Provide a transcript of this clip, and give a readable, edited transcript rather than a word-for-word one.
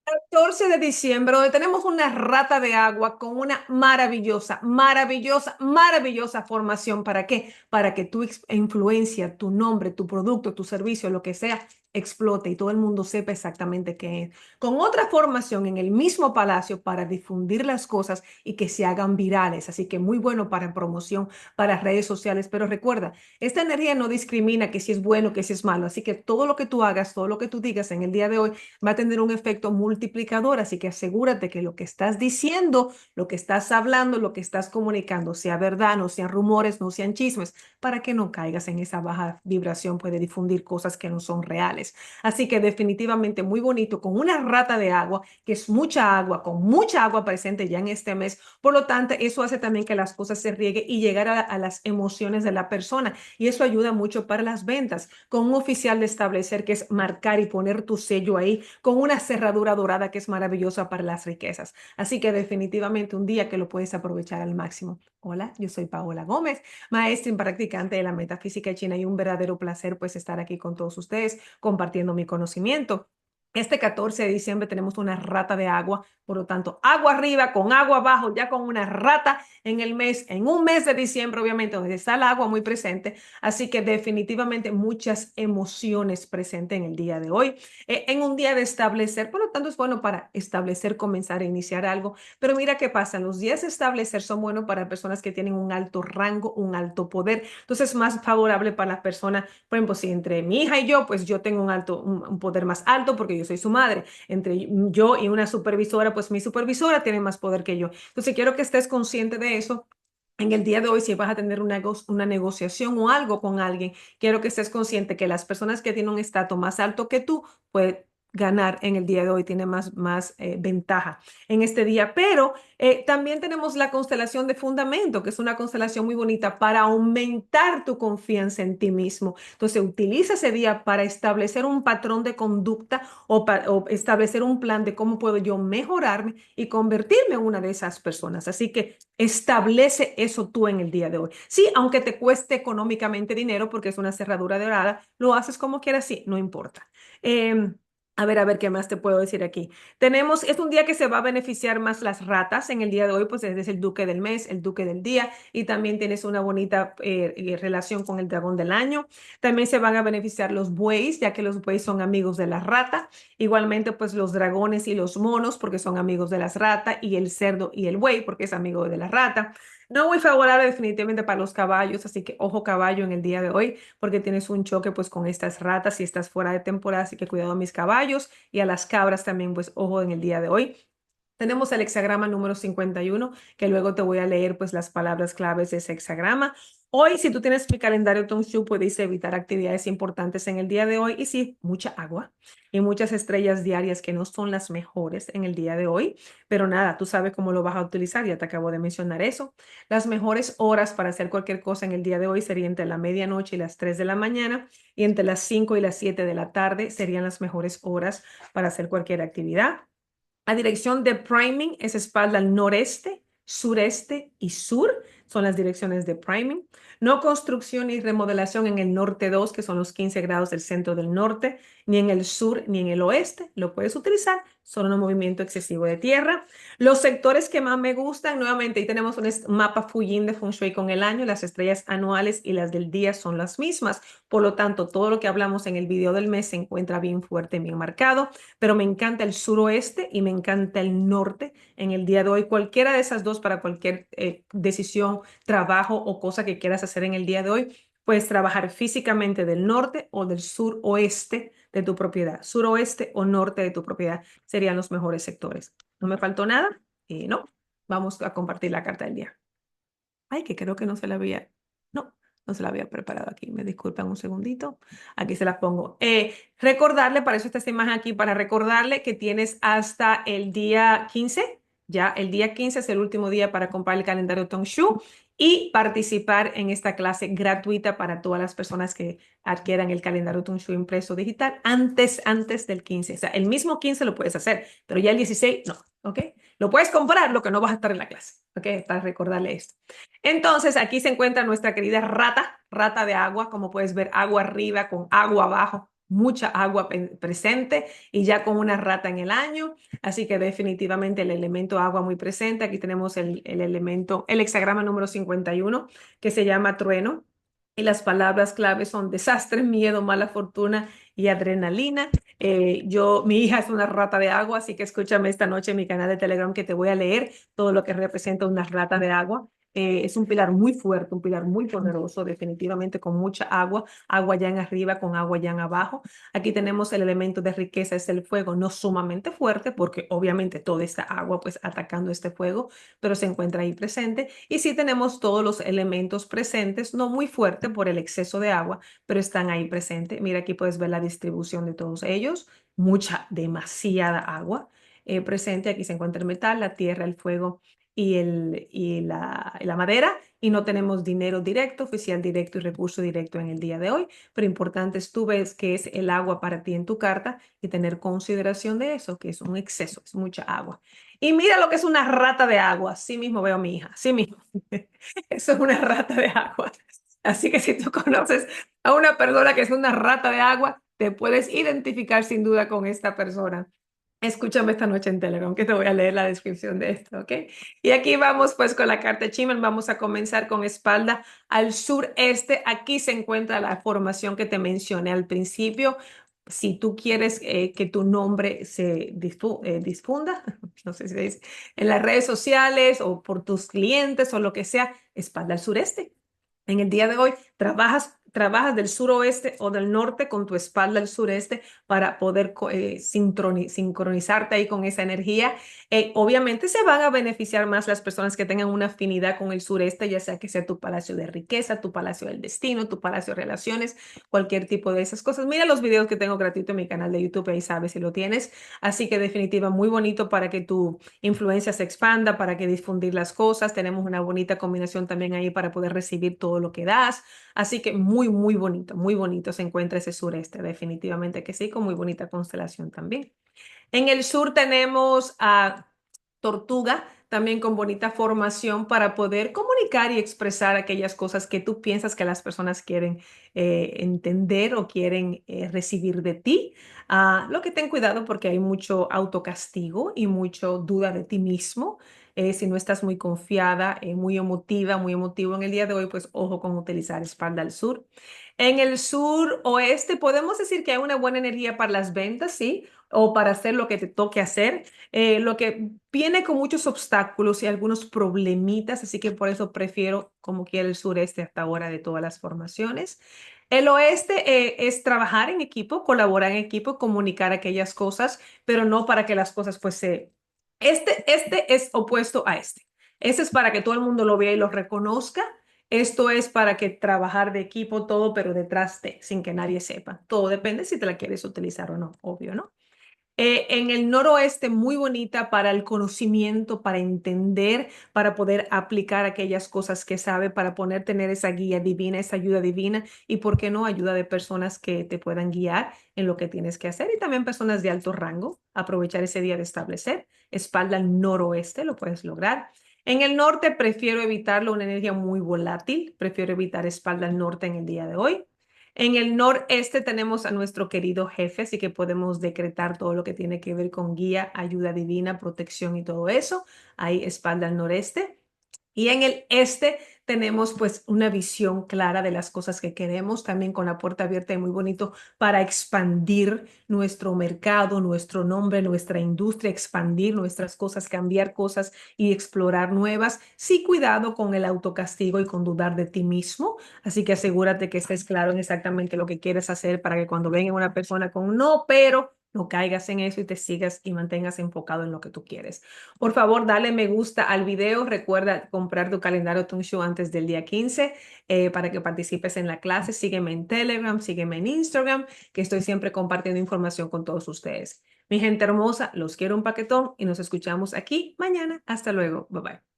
14 de diciembre, donde tenemos una rata de agua con una maravillosa, maravillosa, maravillosa formación. ¿Para qué? Para que tu influencia, tu nombre, tu producto, tu servicio, lo que sea, explote y todo el mundo sepa exactamente qué es. Con otra formación en el mismo palacio para difundir las cosas y que se hagan virales. Así que muy bueno para promoción, para redes sociales. Pero recuerda, esta energía no discrimina que si es bueno, que si es malo. Así que todo lo que tú hagas, todo lo que tú digas en el día de hoy va a tener un efecto multiplicador, así que asegúrate que lo que estás diciendo, lo que estás hablando, lo que estás comunicando, sea verdad, no sean rumores, no sean chismes, para que no caigas en esa baja vibración, puede difundir cosas que no son reales. Así que definitivamente muy bonito, con una rata de agua, que es mucha agua, con mucha agua presente ya en este mes. Por lo tanto, eso hace también que las cosas se rieguen y llegar a las emociones de la persona. Y eso ayuda mucho para las ventas. Con un oficial de establecer que es marcar y poner tu sello ahí, con una cerradura dorada que es maravillosa para las riquezas. Así que definitivamente un día que lo puedes aprovechar al máximo. Hola, yo soy Paola Gómez, maestra y practicante de la metafísica china y un verdadero placer pues estar aquí con todos ustedes compartiendo mi conocimiento. Este 14 de diciembre tenemos una rata de agua, por lo tanto, agua arriba con agua abajo, ya con una rata en el mes, en un mes de diciembre, obviamente, donde está el agua muy presente. Así que definitivamente muchas emociones presentes en el día de hoy, en un día de establecer. Por lo tanto, es bueno para establecer, comenzar a iniciar algo. Pero mira qué pasa, los días de establecer son buenos para personas que tienen un alto rango, un alto poder. Entonces, es más favorable para las personas, por ejemplo, si entre mi hija y yo, pues yo tengo un poder más alto porque yo soy su madre. Entre yo y una supervisora, pues mi supervisora tiene más poder que yo. Entonces, quiero que estés consciente de eso. En el día de hoy, si vas a tener una negociación o algo con alguien, quiero que estés consciente que las personas que tienen un estatus más alto que tú, pues ganar en el día de hoy tiene más ventaja en este día. Pero también tenemos la constelación de fundamento, que es una constelación muy bonita para aumentar tu confianza en ti mismo. Entonces, utiliza ese día para establecer un patrón de conducta o establecer un plan de cómo puedo yo mejorarme y convertirme en una de esas personas. Así que establece eso tú en el día de hoy. Sí, aunque te cueste económicamente dinero porque es una cerradura dorada, lo haces como quieras, sí, no importa. A ver, ¿qué más te puedo decir aquí? Es un día que se va a beneficiar más las ratas en el día de hoy, pues es el duque del mes, el duque del día, y también tienes una bonita relación con el dragón del año. También se van a beneficiar los bueyes, ya que los bueyes son amigos de la rata. Igualmente, pues los dragones y los monos, porque son amigos de las ratas, y el cerdo y el buey, porque es amigo de la rata. No muy favorable definitivamente para los caballos, así que ojo caballo en el día de hoy, porque tienes un choque pues con estas ratas y estás fuera de temporada, así que cuidado a mis caballos y a las cabras también, pues ojo en el día de hoy. Tenemos el hexagrama número 51, que luego te voy a leer pues las palabras claves de ese hexagrama. Hoy, si tú tienes mi calendario Tonshu, puedes evitar actividades importantes en el día de hoy y sí, mucha agua y muchas estrellas diarias que no son las mejores en el día de hoy, pero nada, tú sabes cómo lo vas a utilizar, ya te acabo de mencionar eso. Las mejores horas para hacer cualquier cosa en el día de hoy serían entre la medianoche y las 3 de la mañana y entre las 5 y las 7 de la tarde serían las mejores horas para hacer cualquier actividad. La dirección de priming es espalda al noreste, sureste y sur. Son las direcciones de priming. No construcción ni remodelación en el norte 2, que son los 15 grados del centro del norte, ni en el sur ni en el oeste. Lo puedes utilizar, solo no movimiento excesivo de tierra. Los sectores que más me gustan, nuevamente, ahí tenemos un mapa Fuyin de Feng Shui con el año. Las estrellas anuales y las del día son las mismas. Por lo tanto, todo lo que hablamos en el video del mes se encuentra bien fuerte, bien marcado, pero me encanta el suroeste y me encanta el norte en el día de hoy. Cualquiera de esas dos para cualquier decisión, trabajo o cosa que quieras hacer en el día de hoy, puedes trabajar físicamente del norte o del suroeste de tu propiedad. Suroeste o norte de tu propiedad serían los mejores sectores. ¿No me faltó nada? No. Vamos a compartir la carta del día. Ay, que creo que no se la había. No, no se la había preparado aquí. Me disculpan un segundito. Aquí se las pongo. Recordarle, para eso está esta imagen aquí, para recordarle que tienes hasta el día 15. Ya el día 15 es el último día para comprar el calendario Tongshu y participar en esta clase gratuita para todas las personas que adquieran el calendario Tongshu impreso digital antes del 15. O sea, el mismo 15 lo puedes hacer, pero ya el 16 no. ¿Ok? Lo puedes comprar, lo que no vas a estar en la clase. ¿Ok? Para recordarle esto. Entonces, aquí se encuentra nuestra querida rata, rata de agua, como puedes ver, agua arriba con agua abajo. mucha agua presente y ya con una rata en el año. Así que definitivamente el elemento agua muy presente. Aquí tenemos el elemento, el hexagrama número 51 que se llama trueno. Y las palabras claves son desastre, miedo, mala fortuna y adrenalina. Mi hija es una rata de agua, así que escúchame esta noche en mi canal de Telegram que te voy a leer todo lo que representa una rata de agua. Es un pilar muy fuerte, un pilar muy poderoso, definitivamente con mucha agua, agua ya en arriba con agua ya en abajo. Aquí tenemos el elemento de riqueza, es el fuego, no sumamente fuerte, porque obviamente toda esta agua pues atacando este fuego, pero se encuentra ahí presente. Y sí tenemos todos los elementos presentes, no muy fuerte por el exceso de agua, pero están ahí presentes. Mira, aquí puedes ver la distribución de todos ellos, mucha, demasiada agua presente. Aquí se encuentra el metal, la tierra, el fuego y la madera, y no tenemos dinero directo, oficial directo y recurso directo en el día de hoy, pero importante es tú ves que es el agua para ti en tu carta y tener consideración de eso, que es un exceso, es mucha agua. Y mira lo que es una rata de agua, así mismo veo a mi hija, así mismo. Eso es una rata de agua. Así que si tú conoces a una persona que es una rata de agua, te puedes identificar sin duda con esta persona. Escúchame esta noche en Telegram, que te voy a leer la descripción de esto, ¿ok? Y aquí vamos pues con la carta Chiman. Vamos a comenzar con espalda al sureste. Aquí se encuentra la formación que te mencioné al principio. Si tú quieres que tu nombre se difunda, no sé si se dice, en las redes sociales o por tus clientes o lo que sea, espalda al sureste. En el día de hoy trabajas del suroeste o del norte con tu espalda al sureste para poder sincronizarte ahí con esa energía. Obviamente se van a beneficiar más las personas que tengan una afinidad con el sureste, ya sea que sea tu palacio de riqueza, tu palacio del destino, tu palacio de relaciones, cualquier tipo de esas cosas. Mira los videos que tengo gratuito en mi canal de YouTube, ahí sabes si lo tienes. Así que definitiva, muy bonito para que tu influencia se expanda, para que difundir las cosas. Tenemos una bonita combinación también ahí para poder recibir todo lo que das. Así que muy bonito se encuentra ese sureste, definitivamente que sí, con muy bonita constelación también. En el sur tenemos a Tortuga, también con bonita formación para poder comunicar y expresar aquellas cosas que tú piensas que las personas quieren entender o quieren recibir de ti. Lo que ten cuidado porque hay mucho autocastigo y mucho duda de ti mismo. Si no estás muy confiada, muy emotiva, muy emotivo en el día de hoy, pues ojo con utilizar espalda al sur. En el sur oeste podemos decir que hay una buena energía para las ventas, sí, o para hacer lo que te toque hacer. Lo que viene con muchos obstáculos y algunos problemitas, así que por eso prefiero como quiera el sureste hasta ahora de todas las formaciones. El oeste es trabajar en equipo, colaborar en equipo, comunicar aquellas cosas, pero no para que las cosas pues se... Este es opuesto a este. Este es para que todo el mundo lo vea y lo reconozca. Esto es para que trabajar de equipo todo, pero detrás de, sin que nadie sepa. Todo depende si te la quieres utilizar o no, obvio, ¿no? En el noroeste, muy bonita para el conocimiento, para entender, para poder aplicar aquellas cosas que sabe, para poder tener esa guía divina, esa ayuda divina y, ¿por qué no?, ayuda de personas que te puedan guiar en lo que tienes que hacer y también personas de alto rango. Aprovechar ese día de establecer. Espalda al noroeste, lo puedes lograr. En el norte prefiero evitarlo, una energía muy volátil, prefiero evitar espalda al norte en el día de hoy. En el noreste tenemos a nuestro querido jefe, así que podemos decretar todo lo que tiene que ver con guía, ayuda divina, protección y todo eso. Ahí espalda al noreste. Y en el este tenemos pues una visión clara de las cosas que queremos, también con la puerta abierta y muy bonito para expandir nuestro mercado, nuestro nombre, nuestra industria, expandir nuestras cosas, cambiar cosas y explorar nuevas. Sí, cuidado con el autocastigo y con dudar de ti mismo. Así que asegúrate que estés claro en exactamente lo que quieres hacer para que cuando venga una persona con no, pero no caigas en eso y te sigas y mantengas enfocado en lo que tú quieres. Por favor, dale me gusta al video. Recuerda comprar tu calendario Show antes del día 15 para que participes en la clase. Sígueme en Telegram, sígueme en Instagram, que estoy siempre compartiendo información con todos ustedes. Mi gente hermosa, los quiero un paquetón y nos escuchamos aquí mañana. Hasta luego. Bye bye.